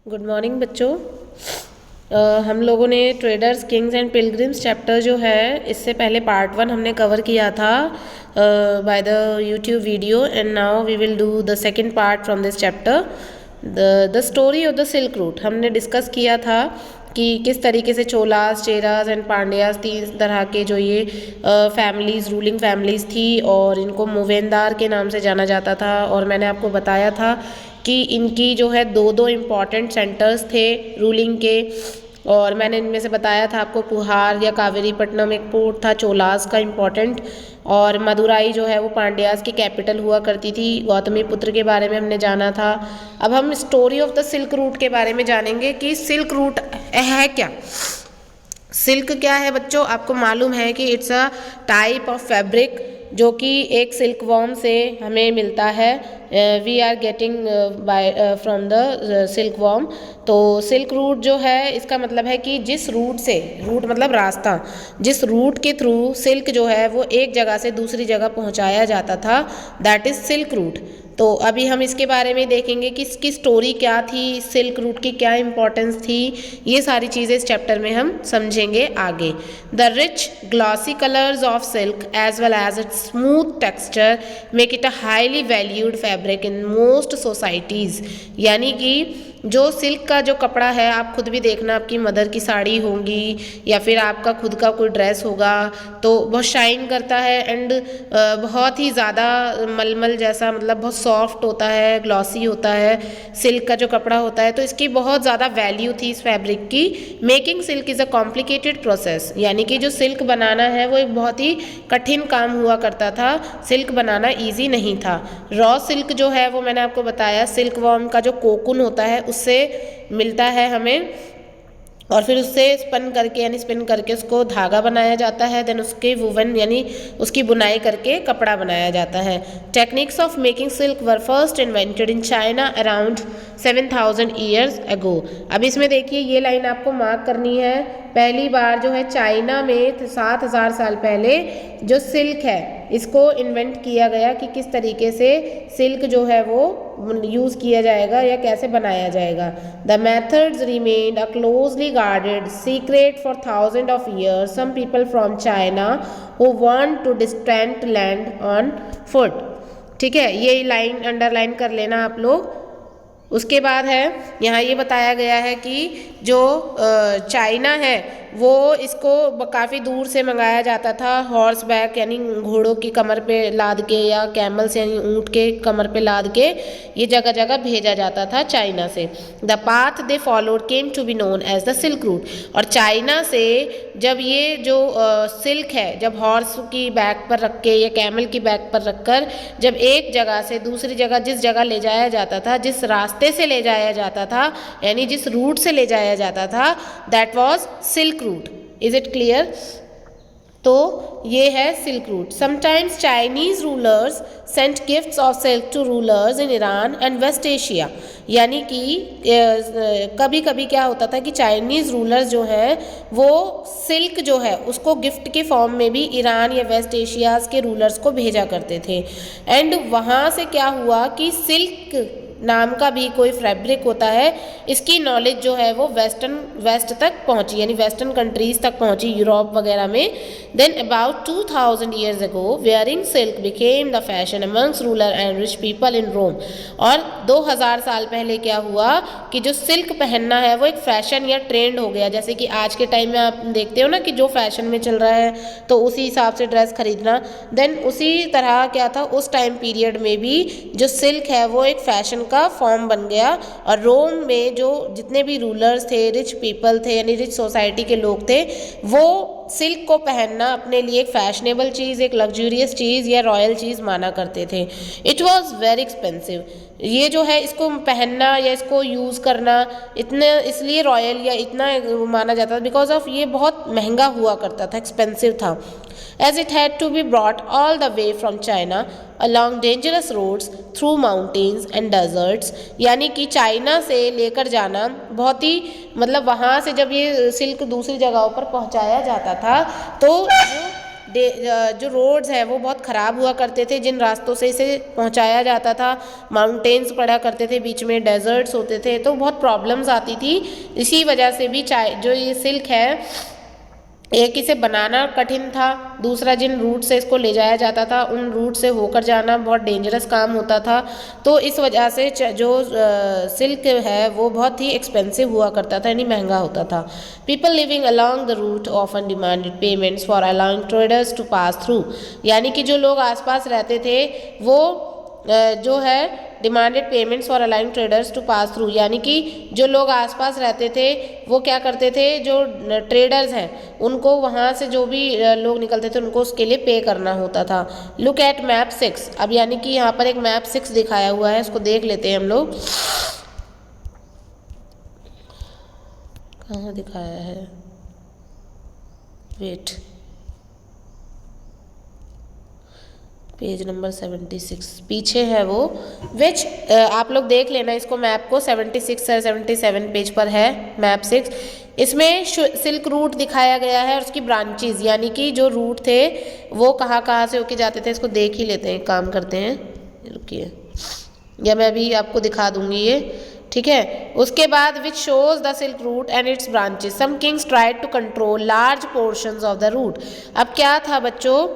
Good morning बच्चों। हम लोगों ने traders Kings and pilgrims chapter जो है इससे पहले पार्ट 1 हमने कवर किया था by the YouTube video and now we will do the second part from this chapter. The story of the silk route हमने डिस्कस किया था कि किस तरीके से चोलास, चेरास एंड पांड्यास 3 तरह के जो ये फैमिलीज़, रूलिंग फैमिलीज़ थी और इनको मूवेंदार के नाम से जाना जाता था। और मैंने आपको बताया था कि इनकी जो है दो इम्पॉर्टेंट सेंटर्स थे रूलिंग के, और मैंने इनमें से बताया था आपको पुहार या कावेरीपट्टनम एक पोर्ट था चोलास का इम्पॉर्टेंट, और मदुराई जो है वो पांड्यास की कैपिटल हुआ करती थी। गौतमी पुत्र के बारे में हमने जाना था। अब हम story of the silk root के बारे में जानेंगे कि सिल्क रूट है क्या। सिल्क क्या है बच्चों, आपको मालूम है कि it's a type of fabric जो कि एक सिल्क वॉर्म से हमें मिलता है। We are getting by from the silk worm. तो सिल्क रूट जो है इसका मतलब है कि जिस रूट से, रूट मतलब रास्ता, जिस रूट के थ्रू सिल्क जो है वो एक जगह से दूसरी जगह पहुंचाया जाता था, दैट इज़ सिल्क रूट। तो अभी हम इसके बारे में देखेंगे कि इसकी स्टोरी क्या थी, सिल्क रूट की क्या इंपॉर्टेंस थी, ये सारी चीज़ें इस चैप्टर में हम समझेंगे आगे। The rich glossy colours of silk as well as its smooth texture make it a highly valued fabric in most societies. यानी कि जो सिल्क का जो कपड़ा है, आप खुद भी देखना, आपकी मदर की साड़ी होंगी या फिर आपका खुद का कोई ड्रेस होगा तो बहुत शाइन करता है एंड बहुत ही ज़्यादा मलमल जैसा, मतलब बहुत सॉफ्ट होता है, ग्लॉसी होता है सिल्क का जो कपड़ा होता है। तो इसकी बहुत ज़्यादा वैल्यू थी इस फैब्रिक की। Making silk is a complicated process, यानी कि जो सिल्क बनाना है वो एक बहुत ही कठिन काम हुआ करता था, सिल्क बनाना ईजी नहीं था। रॉ सिल्क जो है वो मैंने आपको बताया सिल्क वॉर्म का जो कोकुन होता है उससे मिलता है हमें, और फिर उससे स्पिन करके यानी स्पिन करके उसको धागा बनाया जाता है। देन उसके वुवन यानी उसकी बुनाई करके कपड़ा बनाया जाता है। Techniques of making silk were first invented in China around 7000 years ago. अब इसमें देखिए ये लाइन आपको मार्क करनी है, पहली बार जो है चाइना में 7000 साल पहले जो सिल्क है इसको इन्वेंट किया गया कि किस तरीके से सिल्क जो है वो यूज़ किया जाएगा या कैसे बनाया जाएगा। The methods remained a closely guarded secret for thousand of years. Some people from China who want to distant land on foot. ठीक है, ये लाइन अंडरलाइन कर लेना आप लोग। उसके बाद है यहाँ ये बताया गया है कि जो चाइना है वो इसको काफ़ी दूर से मंगाया जाता था, हॉर्स बैक यानी घोड़ों की कमर पे लाद के या कैमल्स यानी ऊँट के कमर पे लाद के ये जगह जगह भेजा जाता था चाइना से। The path they followed came to be known as the silk route. और चाइना से जब ये जो सिल्क है, जब हॉर्स की बैक पर रख के या कैमल की बैक पर रखकर जब एक जगह से दूसरी जगह जिस जगह ले जाया जाता था, जिस रास्ते से ले जाया जाता था यानी जिस रूट से ले जाया जाता था, that was silk route. Is it clear? तो ये है silk route. Sometimes Chinese rulers sent gifts of silk to rulers in Iran and West Asia. यानी कि कभी कभी क्या होता था कि चाइनीज़ रूलर्स जो हैं वो सिल्क जो है उसको गिफ्ट के फॉर्म में भी ईरान या वेस्ट एशियाज़ के रूलर्स को भेजा करते थे। एंड वहाँ से क्या हुआ कि सिल्क नाम का भी कोई फैब्रिक होता है, इसकी नॉलेज जो है वो वेस्ट तक पहुंची, यानी वेस्टर्न कंट्रीज तक पहुंची, यूरोप वगैरह में। Then about 2000 years ago wearing silk became the fashion amongst ruler and rich people in Rome. और 2000 साल पहले क्या हुआ कि जो सिल्क पहनना है वो एक फैशन या ट्रेंड हो गया। जैसे कि आज के टाइम में आप देखते हो ना कि जो फैशन में चल रहा है तो उसी हिसाब से ड्रेस खरीदना। देन उसी तरह क्या था उस टाइम पीरियड में भी जो सिल्क है वो एक फैशन का फॉर्म बन गया। और रोम में जो जितने भी रूलर्स थे, रिच पीपल थे यानी रिच सोसाइटी के लोग थे, वो सिल्क को पहनना अपने लिए एक फैशनेबल चीज़, एक लग्जूरियस चीज़ या रॉयल चीज़ माना करते थे। It was very expensive. ये जो है इसको पहनना या इसको यूज़ करना इतने इसलिए रॉयल या इतना माना जाता था बिकॉज ऑफ ये बहुत महंगा हुआ करता था, एक्सपेंसिव था। as it had to be brought all the way from China along dangerous roads through mountains and deserts। यानी कि चाइना से लेकर जाना बहुत ही, मतलब वहाँ से जब ये सिल्क दूसरी जगहों पर पहुँचाया जाता था तो जो रोड्स है वो बहुत ख़राब हुआ करते थे, जिन रास्तों से इसे पहुंचाया जाता था, माउंटेन्स पड़ा करते थे, बीच में डेजर्ट्स होते थे, तो बहुत प्रॉब्लम्स आती थी। इसी वजह से भी जो ये सिल्क है, एक इसे बनाना कठिन था, दूसरा जिन रूट से इसको ले जाया जाता था उन रूट से होकर जाना बहुत डेंजरस काम होता था। तो इस वजह से जो सिल्क है वो बहुत ही एक्सपेंसिव हुआ करता था, यानी महंगा होता था। People living along the route often demanded payments for allowing traders to pass through, यानी कि जो लोग आसपास रहते थे वो जो है demanded payments for allowing traders to pass through, यानी कि जो लोग आसपास रहते थे वो क्या करते थे, जो ट्रेडर्स हैं उनको वहाँ से जो भी लोग निकलते थे उनको उसके लिए पे करना होता था। Look at map 6। अब यानी कि यहाँ पर एक मैप 6 दिखाया हुआ है, इसको देख लेते हैं हम लोग। कहाँ दिखाया है, वेट, पेज नंबर 76 पीछे है वो, विच आप लोग देख लेना इसको, मैप को 76 या 77 पेज पर है मैप 6। इसमें सिल्क रूट दिखाया गया है और उसकी ब्रांचेस, यानी कि जो रूट थे वो कहाँ कहाँ से होके जाते थे, इसको देख ही लेते हैं, काम करते हैं, रुकिए, या मैं अभी आपको दिखा दूंगी ये, ठीक है। उसके बाद which shows the silk route and its branches, some kings tried to control large portions of the route. अब क्या था बच्चों,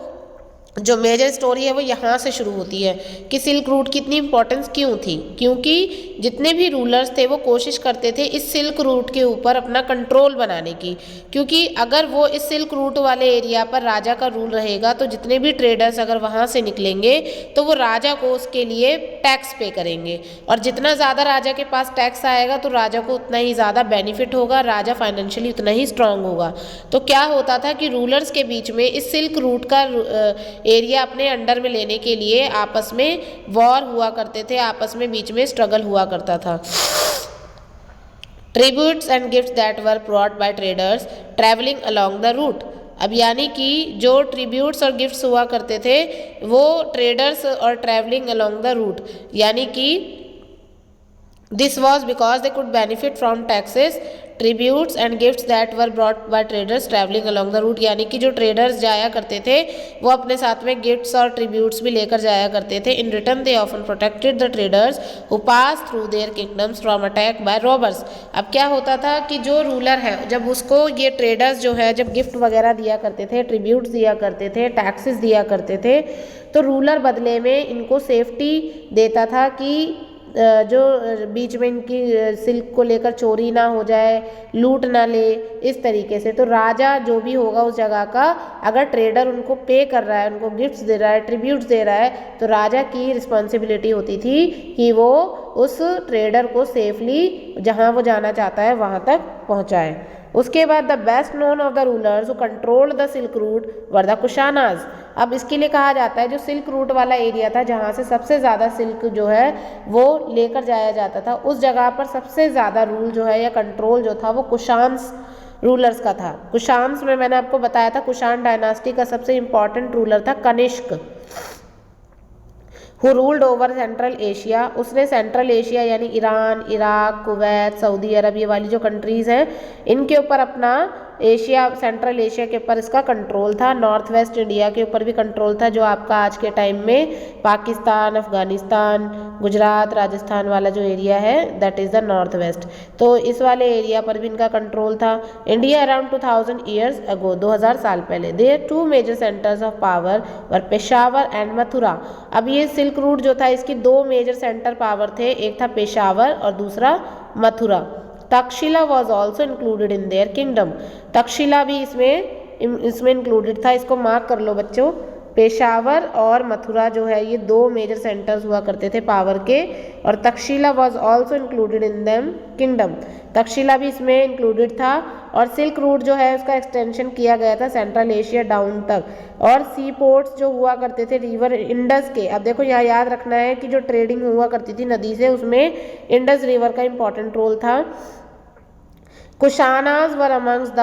जो मेजर स्टोरी है वो यहाँ से शुरू होती है कि सिल्क रूट की इतनी इंपॉर्टेंस क्यों थी, क्योंकि जितने भी रूलर्स थे वो कोशिश करते थे इस सिल्क रूट के ऊपर अपना कंट्रोल बनाने की, क्योंकि अगर वो इस सिल्क रूट वाले एरिया पर राजा का रूल रहेगा तो जितने भी ट्रेडर्स अगर वहाँ से निकलेंगे तो वो राजा को उसके लिए टैक्स पे करेंगे, और जितना ज़्यादा राजा के पास टैक्स आएगा तो राजा को उतना ही ज़्यादा बेनिफिट होगा, राजा फाइनेंशियली उतना ही स्ट्रांग होगा। तो क्या होता था कि रूलर्स के बीच में इस सिल्क रूट का एरिया अपने अंडर में लेने के लिए आपस में वॉर हुआ करते थे, आपस में बीच में स्ट्रगल हुआ करता था। Tributes and gifts that were brought by traders travelling along the route. अब यानी कि जो ट्रिब्यूट्स और गिफ्ट्स हुआ करते थे वो ट्रेडर्स और ट्रैवलिंग अलोंग द रूट, यानी कि this was because they could benefit from taxes, tributes and gifts that were brought by traders travelling along the route, यानी कि जो ट्रेडर्स जाया करते थे वो अपने साथ में गिफ्ट्स और ट्रिब्यूट्स भी लेकर जाया करते थे। In return they often protected the traders who pass through their kingdoms from attack by robbers. अब क्या होता था कि जो रूलर है जब उसको ये ट्रेडर्स जो है जब गिफ्ट वगैरह दिया करते थे, ट्रिब्यूट्स दिया करते थे, टैक्सेस दिया करते थे, तो रूलर बदले में इनको सेफ्टी देता था कि जो बीच में इनकी सिल्क को लेकर चोरी ना हो जाए, लूट ना ले, इस तरीके से। तो राजा जो भी होगा उस जगह का, अगर ट्रेडर उनको पे कर रहा है, उनको गिफ्ट्स दे रहा है, ट्रिब्यूट्स दे रहा है, तो राजा की रिस्पॉन्सिबिलिटी होती थी कि वो उस ट्रेडर को सेफली जहाँ वो जाना चाहता है वहाँ तक पहुँचाए। उसके बाद the best known of the rulers who controlled the silk root were the Kushanas. अब इसके लिए कहा जाता है जो सिल्क रूट वाला एरिया था जहाँ से सबसे ज़्यादा सिल्क जो है वो लेकर जाया जाता था, उस जगह पर सबसे ज़्यादा रूल जो है या कंट्रोल जो था वो कुशान्स रूलर्स का था। कुशान्स में मैंने आपको बताया था कुशान डायनास्टी का सबसे इम्पॉर्टेंट रूलर था Kanishka, who ruled over central Asia. उसने सेंट्रल एशिया यानी Iran, Iraq, Kuwait, Saudi Arabia, ये वाली जो कंट्रीज़ हैं इनके ऊपर अपना एशिया, सेंट्रल एशिया के ऊपर इसका कंट्रोल था। नॉर्थ वेस्ट इंडिया के ऊपर भी कंट्रोल था, जो आपका आज के टाइम में पाकिस्तान, अफगानिस्तान, गुजरात, राजस्थान वाला जो एरिया है that is the north west. तो इस वाले एरिया पर भी इनका कंट्रोल था। इंडिया अराउंड 2000 ईयर्स अगो, 2000 साल पहले, there two major centres of power were Peshawar and Mathura. अब ये सिल्क रूट जो था इसकी दो मेजर सेंटर पावर थे, एक था पेशावर और दूसरा Mathura. Takshashila was also included in their kingdom. Takshashila भी इसमें इंक्लूडेड था, इसको मार्क कर लो बच्चों। पेशावर और मथुरा जो है ये दो मेजर सेंटर्स हुआ करते थे पावर के, और Takshashila was also included in them kingdom. Takshashila भी इसमें इंक्लूडेड था, और सिल्क रूट जो है उसका एक्सटेंशन किया गया था सेंट्रल एशिया डाउन तक। और सी पोर्ट्स जो हुआ करते थे रिवर इंडस के, अब देखो यहाँ याद रखना है कि जो ट्रेडिंग हुआ करती थी नदी से उसमें इंडस रिवर का इंपॉर्टेंट रोल था। Kushanas were amongst the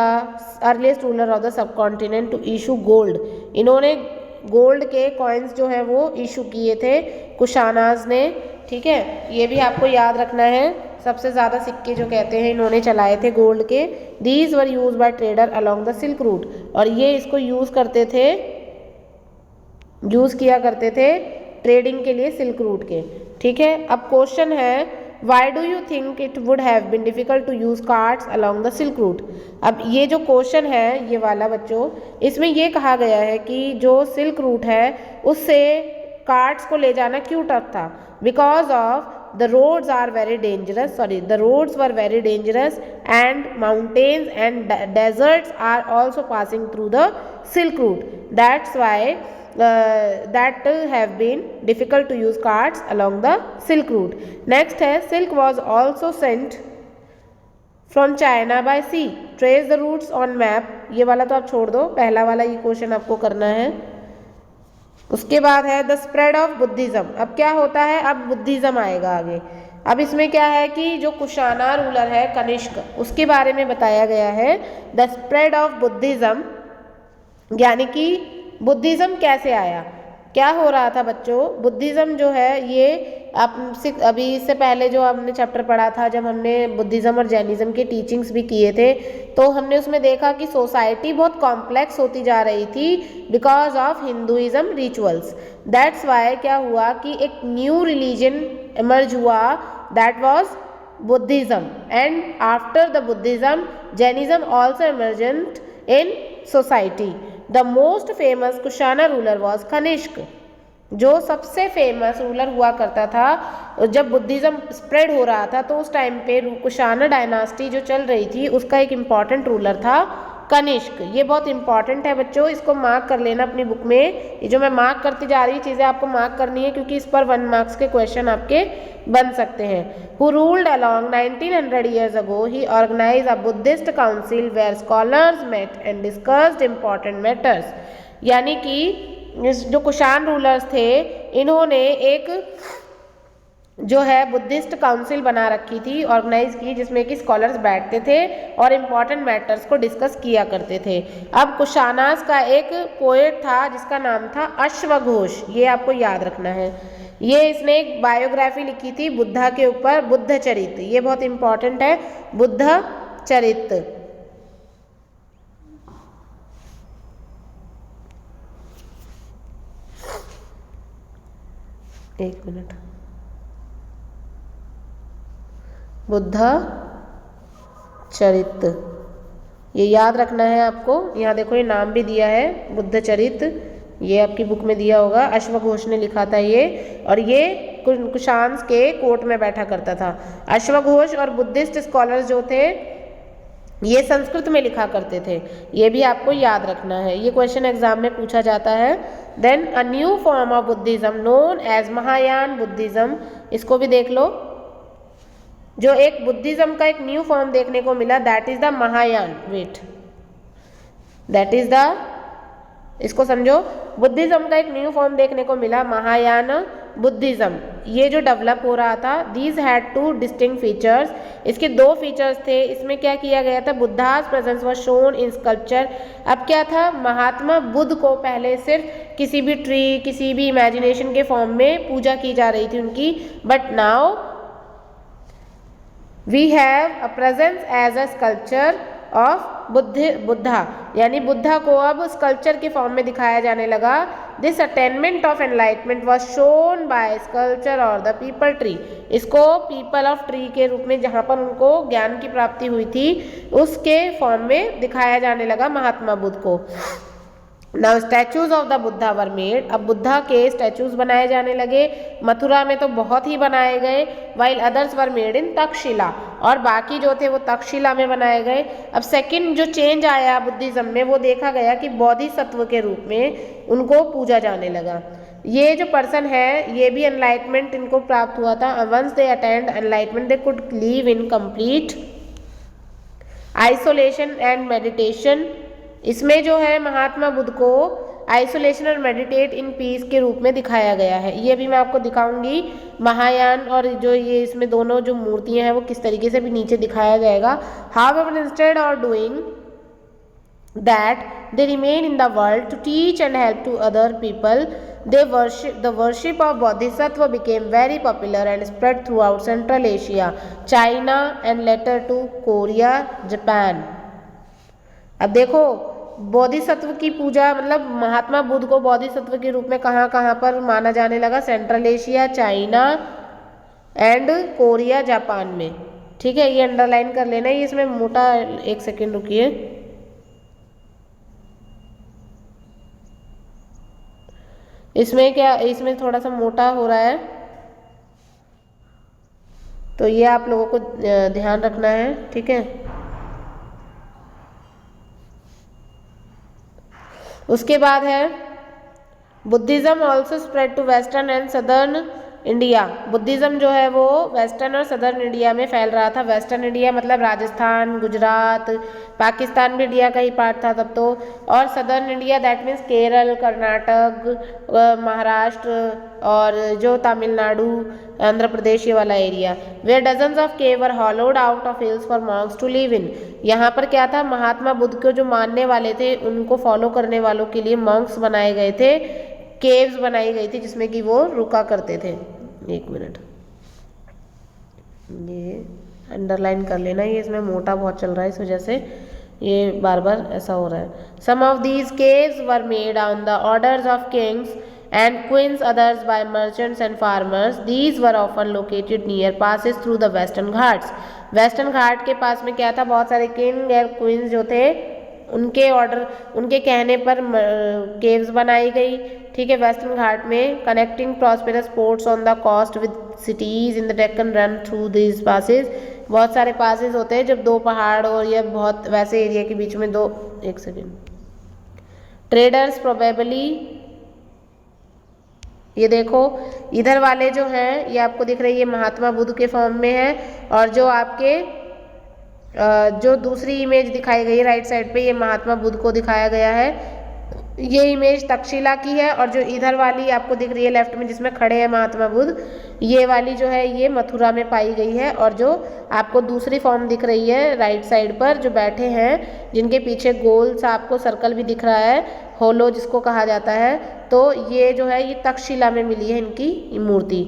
earliest ruler of the subcontinent to issue gold. इन्होंने गोल्ड के कॉइन्स जो है वो इशू किए थे कुशानाज ने, ठीक है, ये भी आपको याद रखना है। सबसे ज़्यादा सिक्के जो कहते हैं इन्होंने चलाए थे गोल्ड के। These were use by trader along the silk route, और ये इसको यूज़ करते थे यूज़ किया करते थे ट्रेडिंग के लिए सिल्क रूट के। ठीक है, अब क्वेश्चन है why do you think it would have been difficult to use cards along the silk route. अब ये जो क्वेश्चन है ये वाला बच्चों, इसमें ये कहा गया है कि जो सिल्क रूट है उससे कार्ड्स को ले जाना क्यों टफ था, because of the roads are very dangerous, the roads were very dangerous and mountains and deserts are also passing through the silk route. That's why that have been difficult to use carts along the silk route. Next है silk was also sent from China by sea. Trace the routes on map. ये वाला तो आप छोड़ दो, पहला वाला ये क्वेश्चन आपको करना है। उसके बाद है द स्प्रेड ऑफ बुद्धिज्म। अब क्या होता है, अब बुद्धिज्म आएगा आगे। अब इसमें क्या है कि जो कुशाना रूलर है कनिष्क, उसके बारे में बताया गया है। द स्प्रेड ऑफ बुद्धिज्म यानी कि बुद्धिज्म कैसे आया, क्या हो रहा था बच्चों। बुद्धिज्म जो है ये अभी इससे पहले जो हमने चैप्टर पढ़ा था, जब हमने बुद्धिज्म और जैनिज्म के टीचिंग्स भी किए थे, तो हमने उसमें देखा कि सोसाइटी बहुत कॉम्प्लेक्स होती जा रही थी because of Hinduism rituals. That's why क्या हुआ कि एक न्यू रिलीजन इमर्ज हुआ, that was Buddhism, and after the Buddhism Jainism also emergent in society. The most famous Kushana ruler was Kanishka. जो सबसे फेमस रूलर हुआ करता था जब बुद्धिज्म स्प्रेड हो रहा था, तो उस टाइम पे कुशाना डायनास्टी जो चल रही थी उसका एक इम्पॉर्टेंट रूलर था कनिष्क। ये बहुत इंपॉर्टेंट है बच्चों, इसको मार्क कर लेना अपनी बुक में। ये जो मैं मार्क करती जा रही चीज़ें आपको मार्क करनी है, क्योंकि इस पर 1 मार्क्स के क्वेश्चन आपके बन सकते हैं। Who ruled along 1900 years ago, he organized a Buddhist council where scholars met and discussed important matters। यानी कि जो कुशान रूलर्स थे इन्होंने एक जो है बुद्धिस्ट काउंसिल बना रखी थी, ऑर्गेनाइज की, जिसमें कि स्कॉलर्स बैठते थे और इम्पॉर्टेंट मैटर्स को डिस्कस किया करते थे। अब कुशानास का एक पोएट था जिसका नाम था अश्वघोष, ये आपको याद रखना है। ये इसने एक बायोग्राफी लिखी थी बुद्धा के ऊपर, बुद्ध चरित, ये बहुत इंपॉर्टेंट है, बुद्ध चरित। एक मिनट, बुद्ध चरित, ये याद रखना है आपको। यहाँ देखो ये नाम भी दिया है बुद्ध चरित, ये आपकी बुक में दिया होगा, अश्वघोष ने लिखा था ये, और ये कुशान्स के कोर्ट में बैठा करता था। अश्वघोष और बुद्धिस्ट स्कॉलर्स जो थे ये संस्कृत में लिखा करते थे, ये भी आपको याद रखना है, ये क्वेश्चन एग्जाम में पूछा जाता है। Then a new form of Buddhism known as Mahayana Buddhism, इसको भी देख लो। जो एक बुद्धिज्म का एक न्यू फॉर्म देखने को मिला, that is the Mahayana, wait, that is the, इसको समझो, बुद्धिज्म का एक न्यू फॉर्म देखने को मिला, महायान बुद्धिज्म, ये जो डेवलप हो रहा था। दीज हैड 2 डिस्टिंक्ट फीचर्स, इसके 2 फीचर्स थे। इसमें क्या किया गया था, Buddhas presence was shown in sculpture. अब क्या था, महात्मा बुद्ध को पहले सिर्फ किसी भी ट्री, किसी भी इमेजिनेशन के फॉर्म में पूजा की जा रही थी उनकी, but now we have a presence as a sculpture of Buddha, यानी बुद्धा को अब स्कल्पचर के फॉर्म में दिखाया जाने लगा। This attainment of enlightenment was shown by sculpture और द पीपल ट्री, इसको पीपल ऑफ ट्री के रूप में, जहाँ पर उनको ज्ञान की प्राप्ति हुई थी, उसके फॉर्म में दिखाया जाने लगा महात्मा बुद्ध को। Now statues of the Buddha were made, अब बुद्धा के स्टैचूज बनाए जाने लगे। मथुरा में तो बहुत ही बनाए गए, while others were made in Takshashila, और बाकी जो थे वो तक्षशिला में बनाए गए। अब सेकंड जो चेंज आया बुद्धिज्म में, वो देखा गया कि बोधिसत्व के रूप में उनको पूजा जाने लगा। ये जो पर्सन है ये भी एनलाइटमेंट इनको प्राप्त हुआ था। Once they attend enlightenment they could live in complete isolation and meditation. इसमें जो है महात्मा बुद्ध को आइसोलेशन और मेडिटेट इन पीस के रूप में दिखाया गया है। ये भी मैं आपको दिखाऊंगी, महायान और जो ये इसमें दोनों जो मूर्तियां हैं वो किस तरीके से भी नीचे दिखाया जाएगा। However instead of doing that they remain in the world to teach and help to other people, the worship of Bodhisattva became very popular and spread throughout Central Asia, China and later to Korea, Japan। अब देखो बोधिसत्व की पूजा, मतलब महात्मा बुद्ध को बोधिसत्व के रूप में कहाँ कहाँ पर माना जाने लगा? Central Asia, China and Korea, Japan में। ठीक है, ये अंडरलाइन कर लेना। ये इसमें मोटा, एक सेकेंड रुकिए, इसमें क्या, इसमें थोड़ा सा मोटा हो रहा है, तो ये आप लोगों को ध्यान रखना है। ठीक है, उसके बाद है Buddhism also spread to western and southern India. Buddhism जो है वो वेस्टर्न और सदर्न इंडिया में फैल रहा था। वेस्टर्न इंडिया मतलब राजस्थान, गुजरात, पाकिस्तान भी इंडिया का ही पार्ट था तब तो, और southern India that means Kerala, Karnataka, Maharashtra और जो तमिलनाडु, आंध्र प्रदेश, ये वाला area. Where dozens of cave were hollowed out of hills for monks to live in. यहाँ पर क्या था, महात्मा बुद्ध को जो मानने वाले थे उनको फॉलो करने वालों के लिए मॉन्क्स बनाए गए थे, केव्स बनाई गई थी जिसमें कि वो रुका करते थे। एक मिनट, ये अंडरलाइन कर लेना, ये इसमें मोटा बहुत चल रहा है, इस वजह से ये बार बार ऐसा हो रहा है। Some of these caves were made on the orders of kings and queens, others by merchants and farmers. These were often located near passes through the western ghats. Western Ghat के पास में क्या था, बहुत सारे किंग और क्वींस जो थे उनके ऑर्डर, उनके कहने पर केव्स बनाई गई। ठीक है, वेस्टर्न घाट में connecting prosperous ports on the coast with cities in the Deccan run through these passes. बहुत सारे पासेस होते हैं जब दो पहाड़ और या बहुत वैसे एरिया के बीच में दो, एक सेकेंड, ट्रेडर्स प्रोबेबली, ये देखो इधर वाले जो हैं ये आपको दिख रही है महात्मा बुद्ध के फॉर्म में है, और जो आपके जो दूसरी इमेज दिखाई गई है राइट साइड पे, ये महात्मा बुद्ध को दिखाया गया है। ये इमेज तक्षशिला की है, और जो इधर वाली आपको दिख रही है लेफ्ट में जिसमें खड़े हैं महात्मा बुद्ध, ये वाली जो है ये मथुरा में पाई गई है। और जो आपको दूसरी फॉर्म दिख रही है राइट साइड पर जो बैठे हैं, जिनके पीछे गोल सा आपको सर्कल भी दिख रहा है, होलो जिसको कहा जाता है, तो ये जो है ये तक्षशिला में मिली है इनकी मूर्ति।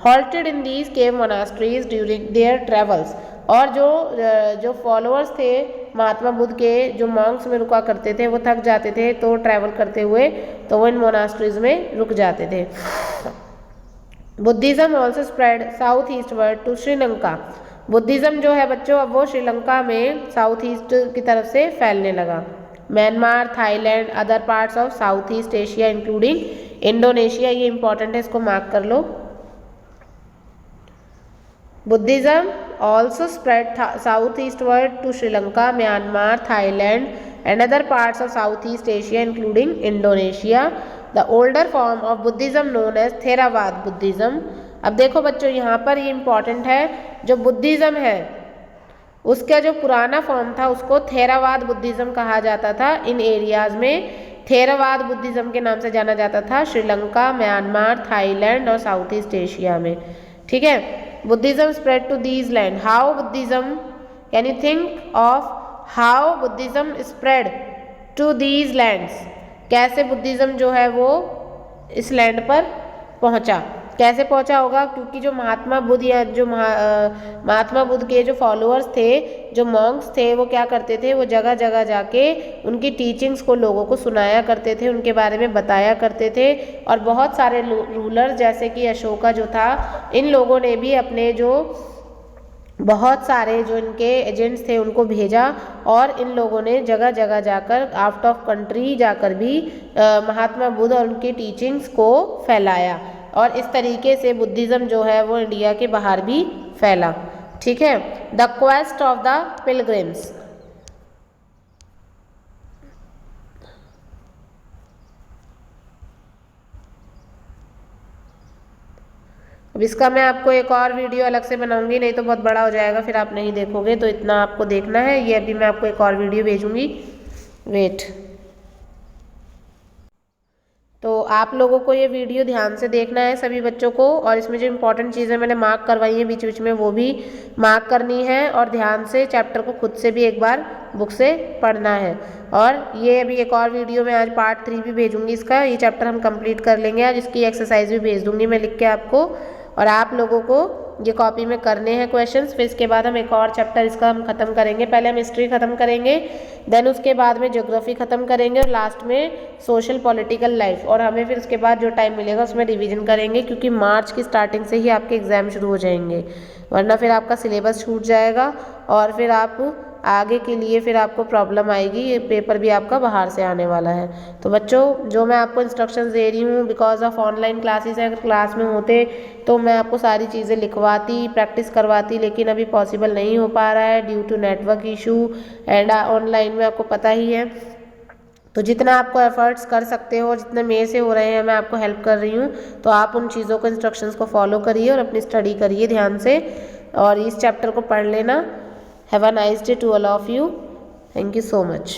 Halted in these cave monasteries during their travels. और जो फॉलोअर्स थे महात्मा बुद्ध के, जो मॉन्क्स में रुका करते थे, वो थक जाते थे तो ट्रैवल करते हुए तो वो इन मोनास्ट्रीज में रुक जाते थे। Buddhism also spread south eastward to Sri Lanka. Buddhism जो है बच्चों अब वो श्रीलंका में साउथ ईस्ट की तरफ से फैलने लगा। Myanmar, Thailand, other parts of South East Asia including Indonesia, ये इंपॉर्टेंट है, इसको मार्क कर लो। Buddhism also spread southeastward to Sri Lanka, Myanmar, Thailand and other parts of Southeast Asia including Indonesia. The older form of Buddhism known as Theravada Buddhism. अब देखो बच्चों यहाँ पर ये इम्पॉर्टेंट है, जो बुद्धिज़्म है उसका जो पुराना फॉर्म था उसको थेरावाद बुद्धिज़्म कहा जाता था। इन एरियाज़ में थेरावाद बुद्धिज़्म के नाम से जाना जाता था, श्रीलंका, म्यांमार, थाईलैंड और साउथ ईस्ट एशिया में। ठीक है, Buddhism spread to these land. How Buddhism? Can you think of how Buddhism spread to these lands? कैसे बुद्धिज़्म जो है वो इस लैंड पर पहुंचा, कैसे पहुंचा होगा? क्योंकि जो महात्मा बुद्ध या जो महात्मा बुद्ध के जो फॉलोअर्स थे, जो मॉन्क्स थे, वो क्या करते थे, वो जगह जगह जाके उनकी टीचिंग्स को लोगों को सुनाया करते थे, उनके बारे में बताया करते थे। और बहुत सारे रूलर जैसे कि अशोका जो था, इन लोगों ने भी अपने जो बहुत सारे जो इनके एजेंट्स थे उनको भेजा, और इन लोगों ने जगह जगह जाकर आउट ऑफ कंट्री जाकर भी महात्मा बुद्ध और उनकी टीचिंग्स को फैलाया, और इस तरीके से बुद्धिज़्म जो है वो इंडिया के बाहर भी फैला। ठीक है, the quest of the pilgrims. अब इसका मैं आपको एक और वीडियो अलग से बनाऊंगी, नहीं तो बहुत बड़ा हो जाएगा, फिर आप नहीं देखोगे, तो इतना आपको देखना है। ये अभी मैं आपको एक और वीडियो भेजूंगी, वेट। तो आप लोगों को ये वीडियो ध्यान से देखना है सभी बच्चों को, और इसमें जो इम्पोर्टेंट चीज़ें मैंने मार्क करवाई हैं बीच बीच में वो भी मार्क करनी है, और ध्यान से चैप्टर को खुद से भी एक बार बुक से पढ़ना है। और ये अभी एक और वीडियो में आज पार्ट 3 भी भेजूंगी इसका, ये चैप्टर हम कंप्लीट कर लेंगे आज, इसकी एक्सरसाइज भी भेज दूंगी मैं लिख के आपको। और आप लोगों को ये कॉपी में करने हैं क्वेश्चंस। फिर इसके बाद हम एक और चैप्टर इसका हम ख़त्म करेंगे। पहले हम हिस्ट्री ख़त्म करेंगे, देन उसके बाद में ज्योग्राफी ख़त्म करेंगे और लास्ट में सोशल पॉलिटिकल लाइफ। और हमें फिर उसके बाद जो टाइम मिलेगा उसमें रिवीजन करेंगे, क्योंकि मार्च की स्टार्टिंग से ही आपके एग्ज़ाम शुरू हो जाएंगे, वरना फिर आपका सिलेबस छूट जाएगा और फिर आप आगे के लिए फिर आपको प्रॉब्लम आएगी। ये पेपर भी आपका बाहर से आने वाला है। तो बच्चों, जो मैं आपको इंस्ट्रक्शंस दे रही हूँ, बिकॉज ऑफ ऑनलाइन क्लासेस है, अगर क्लास में होते तो मैं आपको सारी चीज़ें लिखवाती, प्रैक्टिस करवाती, लेकिन अभी पॉसिबल नहीं हो पा रहा है due to network issue and online में आपको पता ही है। तो जितना आपको एफर्ट्स कर सकते हो, जितने मेरे से हो रहे हैं, मैं आपको हेल्प कर रही हूँ। तो आप उन चीज़ों को, इंस्ट्रक्शंस को फॉलो करिए और अपनी स्टडी करिए ध्यान से, और इस चैप्टर को पढ़ लेना। Have a nice day to all of you. Thank you so much.